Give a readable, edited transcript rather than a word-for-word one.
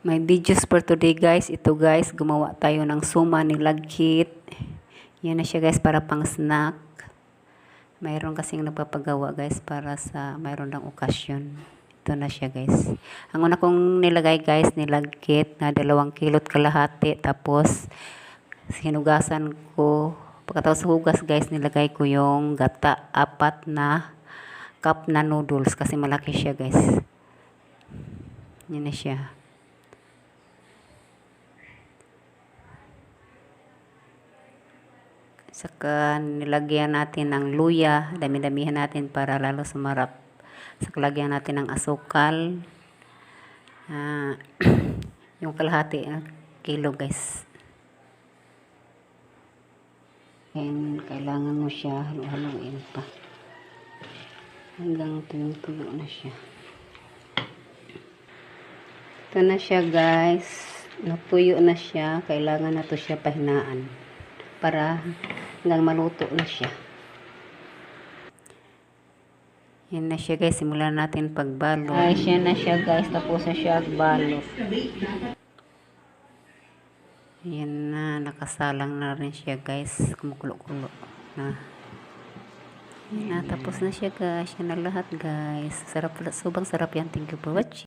My videos for today guys. Ito guys, gumawa tayo ng suma ni lagkit. Yan na siya guys, para pang snack. Mayroon kasing nagpapagawa guys para sa mayroon ng okasyon. Ito na siya guys. Ang una kong nilagay guys, nilagkit na 2 kilot kalahati. Tapos hinugasan ko. Pagkatapos hugas guys, nilagay ko yung gata, 4 na cup na noodles kasi malaki siya guys. Yan na siya. Saka nilagyan natin ng luya, dami-damihan natin para lalo sumarap. Saka lagyan natin ng asukal, yung kalahati kilo guys. And kailangan mo siya halu-haluin pa hanggang tuyo na siya. Ito na siya guys, natuyo na siya. Kailangan na to siya pahinaan para hanggang maluto na siya. Yan na siya guys, simulan natin pagbalot. Ay, siya na siya guys, tapos na siya agbalot. Yan na, nakasalang na rin siya guys, kumukulo-kulo na. Yan na, tapos na siya guys. Yan na lahat guys. Sarap, sobrang sarap yan. Thank you for watching.